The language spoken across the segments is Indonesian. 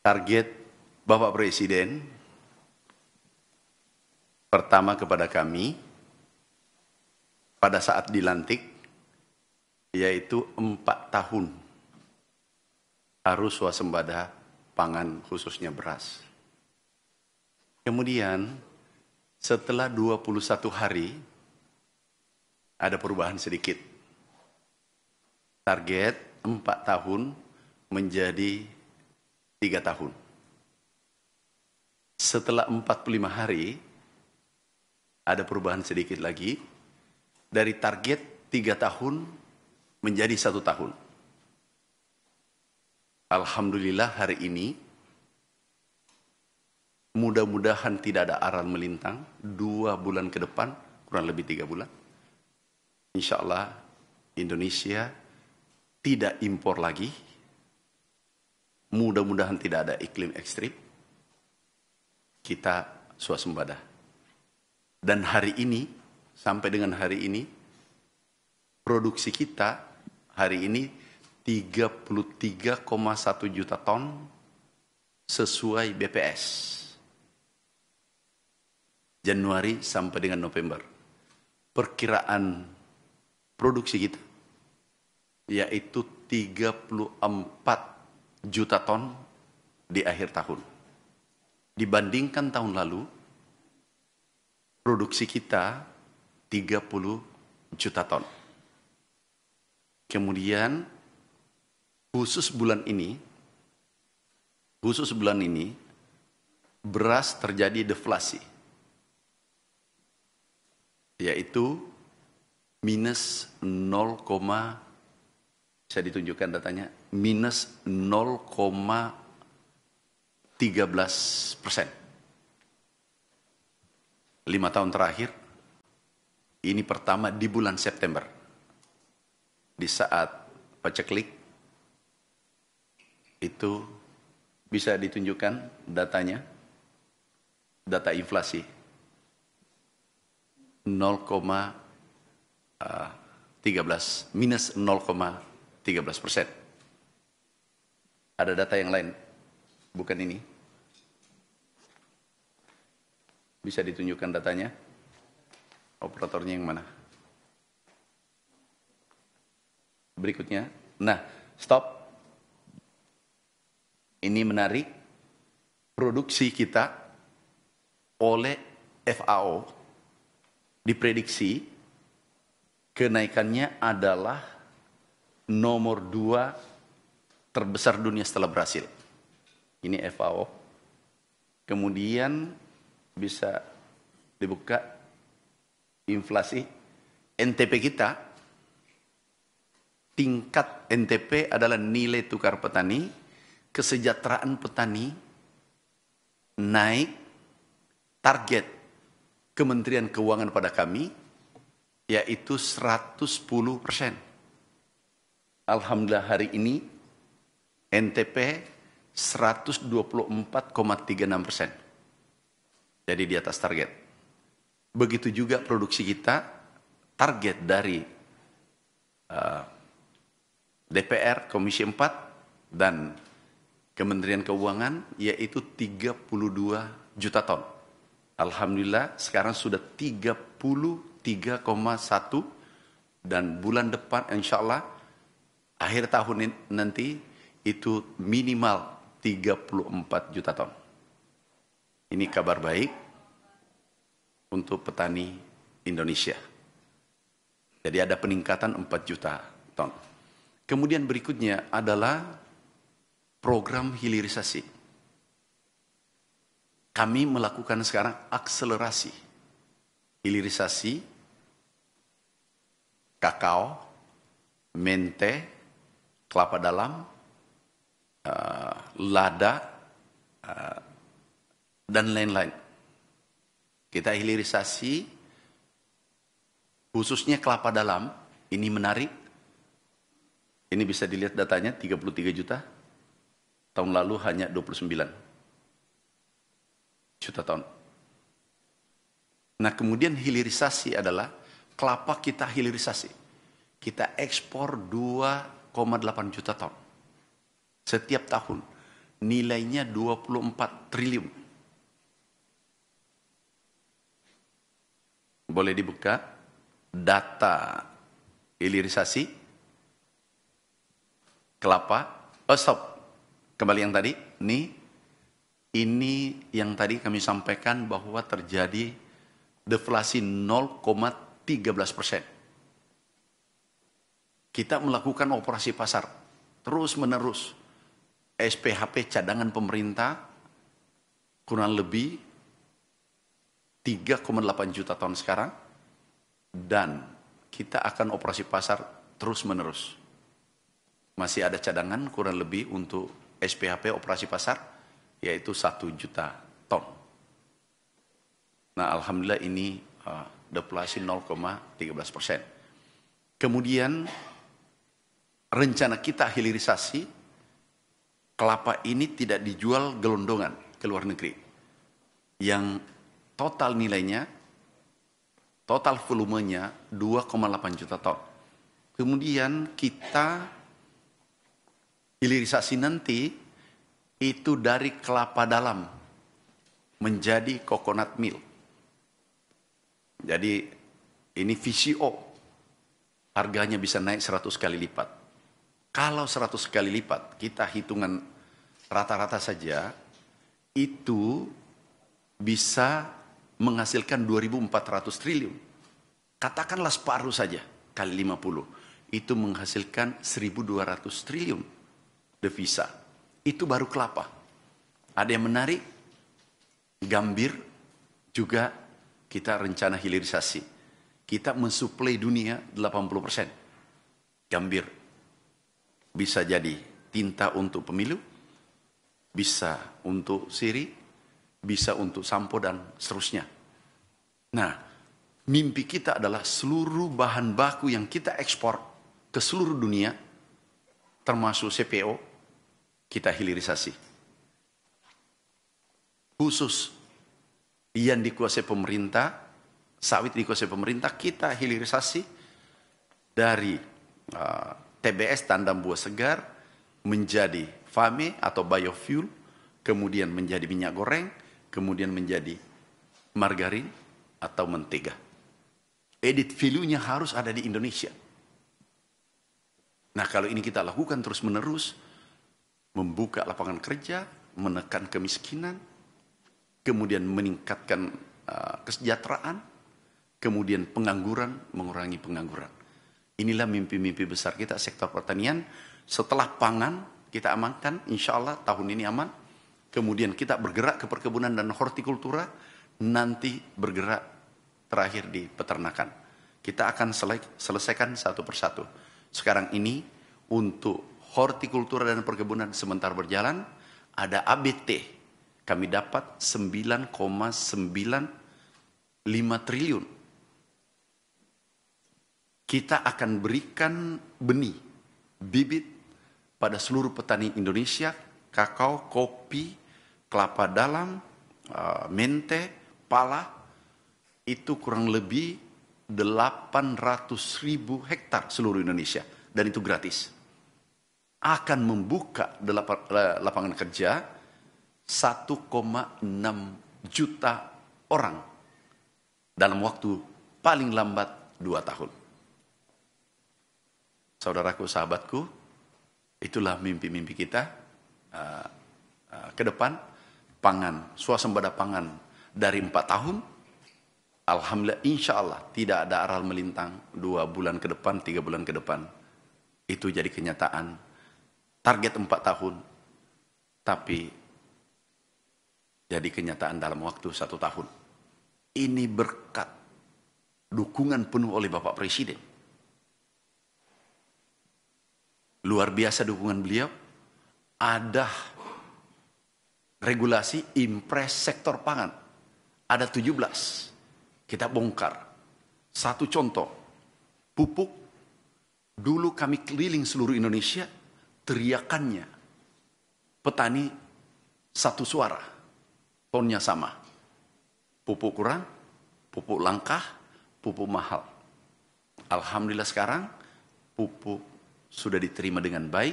Target Bapak Presiden pertama kepada kami pada saat dilantik, yaitu 4 tahun harus swasembada pangan khususnya beras. Kemudian setelah 21 hari ada perubahan sedikit. Target 4 tahun menjadi 3 tahun. Setelah 45 hari ada perubahan sedikit lagi. Dari target 3 tahun menjadi 1 tahun. Alhamdulillah hari ini mudah-mudahan tidak ada aral melintang 2 bulan ke depan, kurang lebih 3 bulan. Insya Allah Indonesia tidak impor lagi. Mudah-mudahan tidak ada iklim ekstrim. Kita swasembada. Dan hari ini, sampai dengan hari ini, produksi kita hari ini 33,1 juta ton sesuai BPS. Januari sampai dengan November. Perkiraan produksi kita yaitu 34 juta ton di akhir tahun. Dibandingkan tahun lalu, produksi kita 30 juta ton. Kemudian khusus bulan ini beras terjadi deflasi, yaitu minus 0, saya ditunjukkan datanya, minus 0,13%. 5 tahun terakhir, ini pertama di bulan September. Di saat paceklik, itu bisa ditunjukkan datanya, data inflasi 0,13, minus 0,13%. Ada data yang lain, bukan ini. Bisa ditunjukkan datanya? Operatornya yang mana? Berikutnya. Nah, stop. Ini menarik. Produksi kita oleh FAO diprediksi kenaikannya adalah nomor 2 terbesar dunia setelah Brasil. Ini FAO. Kemudian bisa dibuka inflasi NTP kita. Tingkat NTP adalah nilai tukar petani, kesejahteraan petani naik, target Kementerian Keuangan pada kami yaitu 110%. Alhamdulillah hari ini NTP 124,36%. Jadi di atas target. Begitu juga produksi kita, target dari DPR, Komisi 4, dan Kementerian Keuangan, yaitu 32 juta ton. Alhamdulillah sekarang sudah 33,1, dan bulan depan insya Allah, akhir tahun nanti, itu minimal 34 juta ton. Ini kabar baik untuk petani Indonesia. Jadi ada peningkatan 4 juta ton. Kemudian berikutnya adalah program hilirisasi. Kami melakukan sekarang akselerasi hilirisasi kakao, mente, kelapa dalam, lada, dan lain-lain. Kita hilirisasi khususnya kelapa dalam, ini menarik. Ini bisa dilihat datanya 33 juta. Tahun lalu hanya 29 juta ton. Nah, kemudian hilirisasi adalah kelapa kita hilirisasi. Kita ekspor 2,8 juta ton setiap tahun. nilainya 24 triliun. Boleh dibuka data hilirisasi kelapa. Stop. Kembali yang tadi. Ini yang tadi kami sampaikan bahwa terjadi deflasi 0,13%. Kita melakukan operasi pasar terus menerus. SPHP cadangan pemerintah kurang lebih 3,8 juta ton sekarang, dan kita akan operasi pasar terus menerus. Masih ada cadangan kurang lebih untuk SPHP operasi pasar, yaitu 1 juta ton. Nah, alhamdulillah ini deflasi 0,13%. Kemudian rencana kita hilirisasi, kelapa ini tidak dijual gelondongan ke luar negeri. Yang total nilainya, total volumenya 2,8 juta ton. Kemudian kita hilirisasi nanti itu dari kelapa dalam menjadi coconut milk. Jadi ini VCO, harganya bisa naik 100 kali lipat. Kalau 100 kali lipat, kita hitungan rata-rata saja, itu bisa menghasilkan 2.400 triliun. Katakanlah separuh saja, kali 50. Itu menghasilkan 1.200 triliun devisa. Itu baru kelapa. Ada yang menarik, gambir juga kita rencana hilirisasi. Kita mensuplai dunia 80%. Gambir bisa jadi tinta untuk pemilu, bisa untuk sirih, bisa untuk sampo dan seterusnya. Nah, mimpi kita adalah seluruh bahan baku yang kita ekspor ke seluruh dunia, termasuk CPO, kita hilirisasi. Khusus yang dikuasai pemerintah, sawit dikuasai pemerintah, kita hilirisasi dari TBS, tandam buah segar, menjadi FAME atau biofuel, kemudian menjadi minyak goreng, kemudian menjadi margarin atau mentega. Edit value-nya harus ada di Indonesia. Nah, kalau ini kita lakukan terus-menerus, membuka lapangan kerja, menekan kemiskinan, kemudian meningkatkan kesejahteraan, kemudian pengangguran, mengurangi pengangguran. Inilah mimpi-mimpi besar kita sektor pertanian. Setelah pangan kita amankan, insya Allah tahun ini aman. Kemudian kita bergerak ke perkebunan dan hortikultura, nanti bergerak terakhir di peternakan. Kita akan selesaikan satu persatu. Sekarang ini untuk hortikultura dan perkebunan sebentar berjalan, ada ABT. Kami dapat 9,95 triliun. Kita akan berikan benih, bibit pada seluruh petani Indonesia, kakao, kopi, kelapa dalam, mente, pala, itu kurang lebih 800.000 hektar seluruh Indonesia, dan itu gratis. Akan membuka lapangan kerja 1,6 juta orang dalam waktu paling lambat 2 tahun. Saudaraku, sahabatku, itulah mimpi-mimpi kita ke depan. Pangan, swasembada pangan dari 4 tahun, alhamdulillah, insya Allah tidak ada aral melintang 2 bulan ke depan, 3 bulan ke depan. Itu jadi kenyataan. Target 4 tahun, tapi jadi kenyataan dalam waktu 1 tahun. Ini berkat dukungan penuh oleh Bapak Presiden. Luar biasa dukungan beliau. Ada regulasi impres sektor pangan. Ada 17. Kita bongkar. Satu contoh. Pupuk. Dulu kami keliling seluruh Indonesia. Teriakannya. Petani satu suara. Tonnya sama. Pupuk kurang. Pupuk langkah. Pupuk mahal. Alhamdulillah sekarang pupuk sudah diterima dengan baik.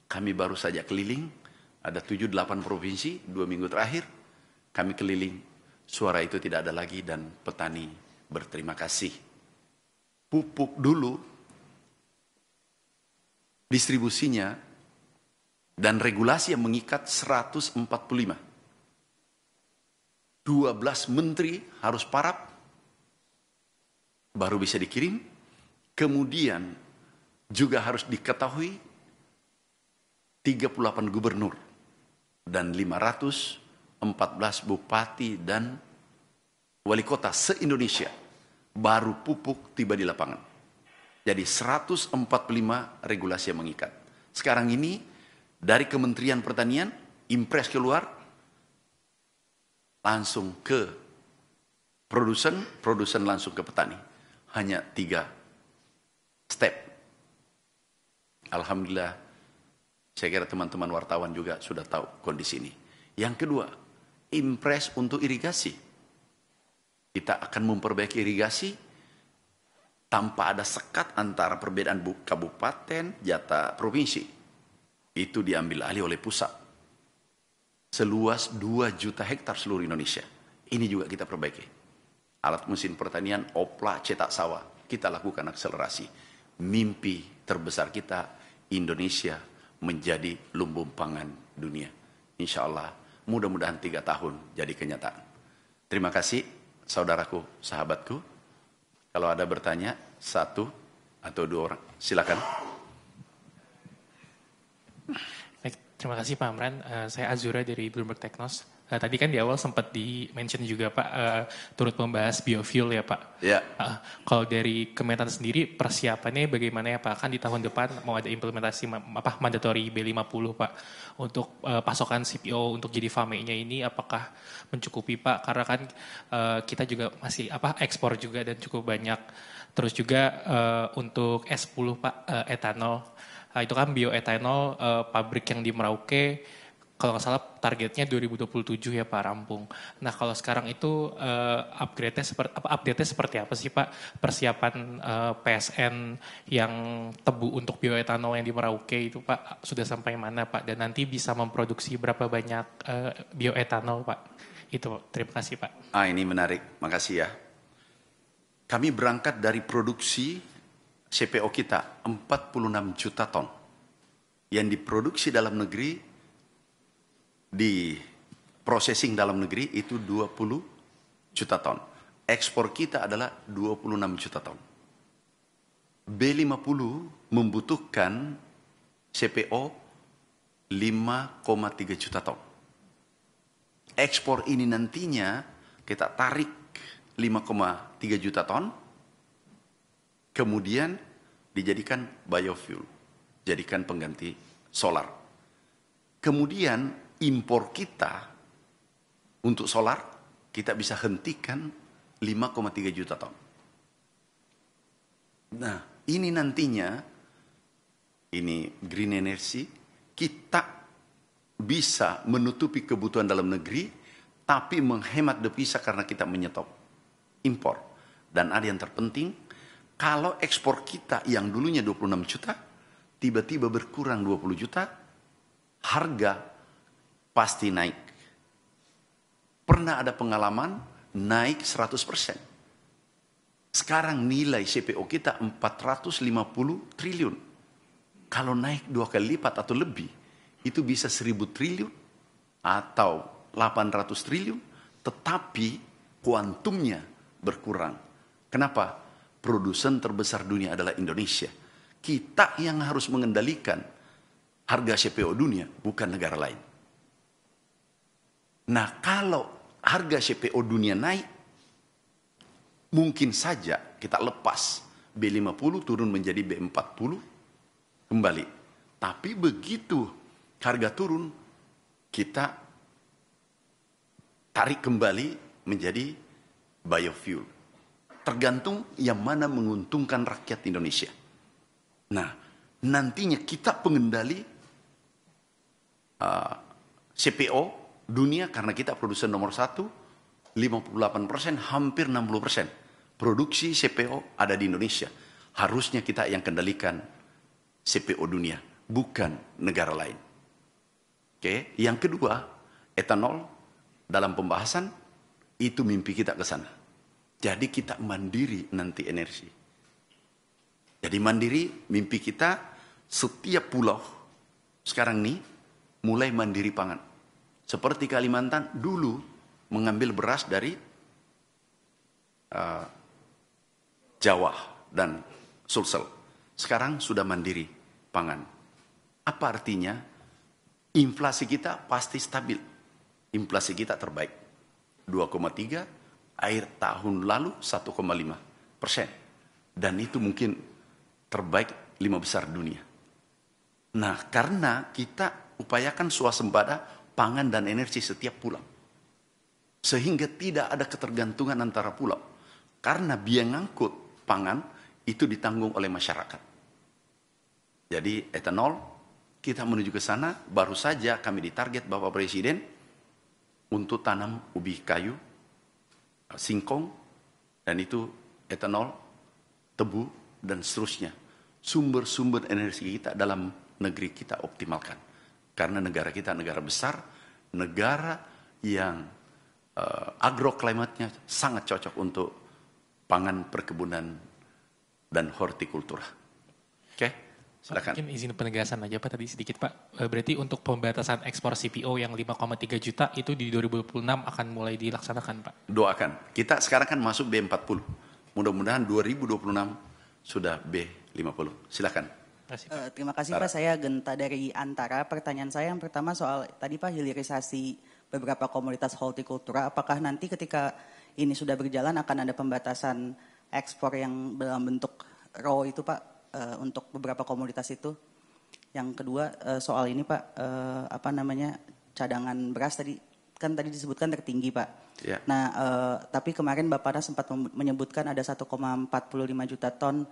Kami baru saja keliling Ada 7-8 provinsi, 2 minggu terakhir kami keliling. Suara itu tidak ada lagi dan petani berterima kasih. Pupuk dulu distribusinya dan regulasi yang mengikat 145. 12 menteri harus parap baru bisa dikirim. Kemudian juga harus diketahui 38 gubernur dan 514 bupati dan wali kota se-Indonesia baru pupuk tiba di lapangan. Jadi 145 regulasi yang mengikat. Sekarang ini dari Kementerian Pertanian, impres keluar, langsung ke produsen langsung ke petani. Hanya 3 step. Alhamdulillah, saya kira teman-teman wartawan juga sudah tahu kondisi ini. Yang kedua, impres untuk irigasi. Kita akan memperbaiki irigasi tanpa ada sekat antara perbedaan kabupaten, jatah provinsi. Itu diambil alih oleh pusat. Seluas 2 juta hektar seluruh Indonesia. Ini juga kita perbaiki. Alat mesin pertanian, opla, cetak sawah. Kita lakukan akselerasi. Mimpi terbesar kita, Indonesia menjadi lumbung pangan dunia. Insya Allah, mudah-mudahan 3 tahun jadi kenyataan. Terima kasih, saudaraku, sahabatku. Kalau ada bertanya, 1 atau 2 orang, silakan. Baik, terima kasih Pak Amran. Saya Azura dari Bloomberg Technos. Tadi kan di awal sempat di-mention juga Pak, turut membahas biofuel ya Pak. Ya. Kalau dari Kementan sendiri persiapannya bagaimana ya Pak? Kan di tahun depan mau ada implementasi mandatory B50 Pak. Untuk pasokan CPO untuk jadi FAME-nya ini apakah mencukupi Pak? Karena kan kita juga masih ekspor juga dan cukup banyak. Terus juga untuk S10 Pak, etanol. Itu kan bioetanol pabrik yang di Merauke, kalau nggak salah targetnya 2027 ya Pak rampung. Nah kalau sekarang itu update-nya seperti apa sih Pak? Persiapan PSN yang tebu untuk bioetanol yang di Merauke itu Pak sudah sampai mana Pak? Dan nanti bisa memproduksi berapa banyak bioetanol Pak? Itu terima kasih Pak. Ini menarik, makasih ya. Kami berangkat dari produksi CPO kita 46 juta ton. Yang diproduksi dalam negeri, di processing dalam negeri itu 20 juta ton. Ekspor kita adalah 26 juta ton. B50 membutuhkan CPO 5,3 juta ton. Ekspor ini nantinya kita tarik 5,3 juta ton, kemudian dijadikan biofuel, jadikan pengganti solar. Kemudian impor kita untuk solar, kita bisa hentikan 5,3 juta ton. Nah, ini nantinya, ini green energy, kita bisa menutupi kebutuhan dalam negeri, tapi menghemat devisa karena kita menyetop impor. Dan ada yang terpenting, kalau ekspor kita yang dulunya 26 juta, tiba-tiba berkurang 20 juta, harga pasti naik. Pernah ada pengalaman naik 100%. Sekarang nilai CPO kita 450 triliun. Kalau naik 2 kali lipat atau lebih, itu bisa 1000 triliun atau 800 triliun, tetapi kuantumnya berkurang. Kenapa? Produsen terbesar dunia adalah Indonesia. Kita yang harus mengendalikan harga CPO dunia, bukan negara lain. Nah, kalau harga CPO dunia naik, mungkin saja kita lepas B50 turun menjadi B40 kembali. Tapi begitu harga turun, kita tarik kembali menjadi biofuel. Tergantung yang mana menguntungkan rakyat Indonesia. Nah, nantinya kita pengendali CPO dunia karena kita produsen nomor 1, 58%, hampir 60%. Produksi CPO ada di Indonesia. Harusnya kita yang kendalikan CPO dunia, bukan negara lain. Oke, yang kedua, etanol dalam pembahasan itu mimpi kita ke sana. Jadi kita mandiri nanti energi. Jadi mandiri mimpi kita setiap pulau sekarang nih mulai mandiri pangan. Seperti Kalimantan dulu mengambil beras dari Jawa dan Sulsel. Sekarang sudah mandiri pangan. Apa artinya? Inflasi kita pasti stabil. Inflasi kita terbaik. 2,3, akhir tahun lalu 1,5%. Dan itu mungkin terbaik 5 besar dunia. Nah, karena kita upayakan swasembada pangan dan energi setiap pulau. Sehingga tidak ada ketergantungan antara pulau. Karena biaya ngangkut pangan itu ditanggung oleh masyarakat. Jadi etanol, kita menuju ke sana, baru saja kami ditarget Bapak Presiden untuk tanam ubi kayu, singkong, dan itu etanol, tebu, dan seterusnya. Sumber-sumber energi kita dalam negeri kita optimalkan. Karena negara kita negara besar, negara yang agroklimatnya sangat cocok untuk pangan, perkebunan, dan hortikultura. Oke, silakan. Mungkin izin penegasan aja Pak tadi sedikit Pak. Berarti untuk pembatasan ekspor CPO yang 5,3 juta itu di 2026 akan mulai dilaksanakan Pak? Doakan. Kita sekarang kan masuk B40. Mudah-mudahan 2026 sudah B50. Silakan. Terima kasih Pak, saya Genta dari Antara. Pertanyaan saya yang pertama soal tadi Pak hilirisasi beberapa komoditas hortikultura. Apakah nanti ketika ini sudah berjalan akan ada pembatasan ekspor yang dalam bentuk raw itu Pak untuk beberapa komoditas itu? Yang kedua soal ini Pak, cadangan beras tadi kan tadi disebutkan tertinggi Pak. Ya. Nah, tapi kemarin Bapak sempat menyebutkan ada 1,45 juta ton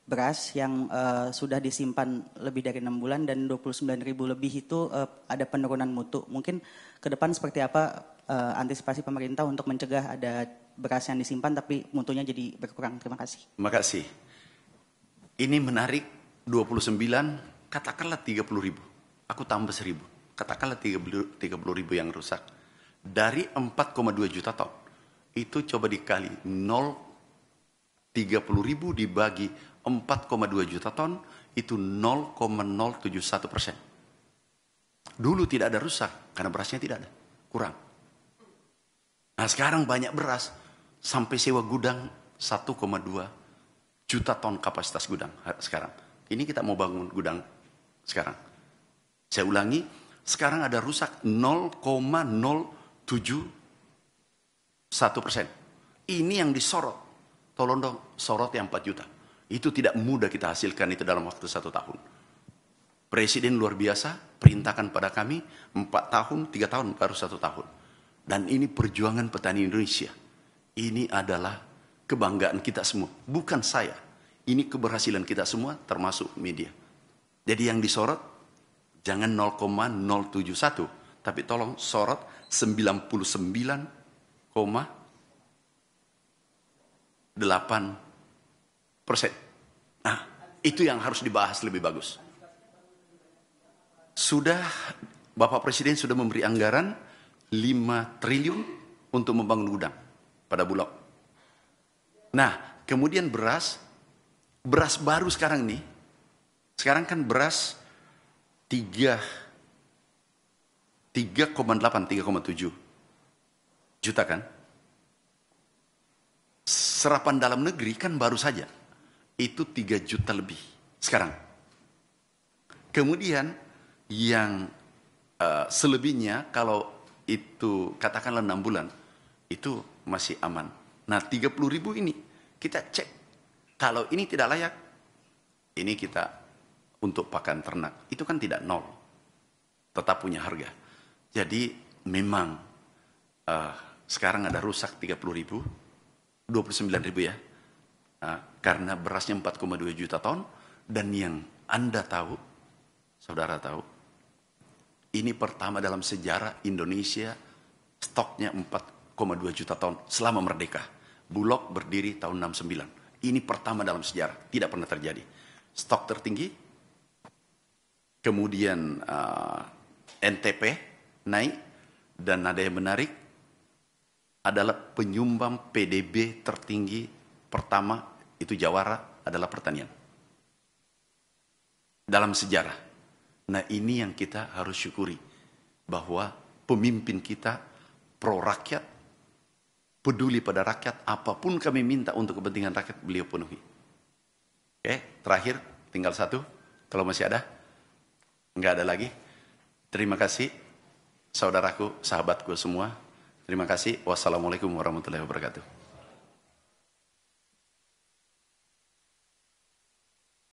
beras yang sudah disimpan lebih dari 6 bulan dan 29.000 lebih itu ada penurunan mutu. Mungkin ke depan seperti apa antisipasi pemerintah untuk mencegah ada beras yang disimpan tapi mutunya jadi berkurang? Terima kasih. Terima kasih. Ini menarik, 29, katakanlah 30.000. Aku tambah 1.000. Katakanlah 30.000 yang rusak. Dari 4,2 juta ton. Itu coba dikali 30.000 dibagi 4,2 juta ton, itu 0,071%. Dulu tidak ada rusak, karena berasnya tidak ada. Kurang. Nah sekarang banyak beras, sampai sewa gudang 1,2 juta ton kapasitas gudang sekarang. Ini kita mau bangun gudang sekarang. Saya ulangi, sekarang ada rusak 0,071%. Ini yang disorot. Tolong dong, sorot yang 4 juta. Itu tidak mudah kita hasilkan itu dalam waktu 1 tahun. Presiden luar biasa, perintahkan pada kami 4 tahun, 3 tahun, baru 1 tahun. Dan ini perjuangan petani Indonesia. Ini adalah kebanggaan kita semua. Bukan saya. Ini keberhasilan kita semua, termasuk media. Jadi yang disorot, jangan 0,071. Tapi tolong sorot 99,8%. Nah, itu yang harus dibahas lebih bagus. Sudah, Bapak Presiden sudah memberi anggaran 5 triliun untuk membangun gudang pada Bulog. Nah, kemudian beras baru sekarang nih, sekarang kan beras 3,7 juta kan. Serapan dalam negeri kan baru saja. Itu 3 juta lebih sekarang. Kemudian yang selebihnya kalau itu katakanlah 6 bulan, itu masih aman. Nah 30.000 ini kita cek. Kalau ini tidak layak, ini kita untuk pakan ternak. Itu kan tidak nol. Tetap punya harga. Jadi memang sekarang ada rusak 30.000, 29.000 ya. Karena berasnya 4,2 juta ton. Dan yang Anda tahu, saudara tahu, ini pertama dalam sejarah Indonesia stoknya 4,2 juta ton selama merdeka. Bulog berdiri tahun 69. Ini pertama dalam sejarah, tidak pernah terjadi. Stok tertinggi, kemudian NTP naik, dan ada yang menarik adalah penyumbang PDB tertinggi pertama itu Jawara adalah pertanian dalam sejarah. Nah, ini yang kita harus syukuri, bahwa pemimpin kita pro rakyat, peduli pada rakyat, apapun kami minta untuk kepentingan rakyat beliau penuhi. Oke, terakhir tinggal satu, kalau masih ada. Enggak ada lagi. Terima kasih saudaraku, sahabatku semua. Terima kasih. Wassalamualaikum warahmatullahi wabarakatuh.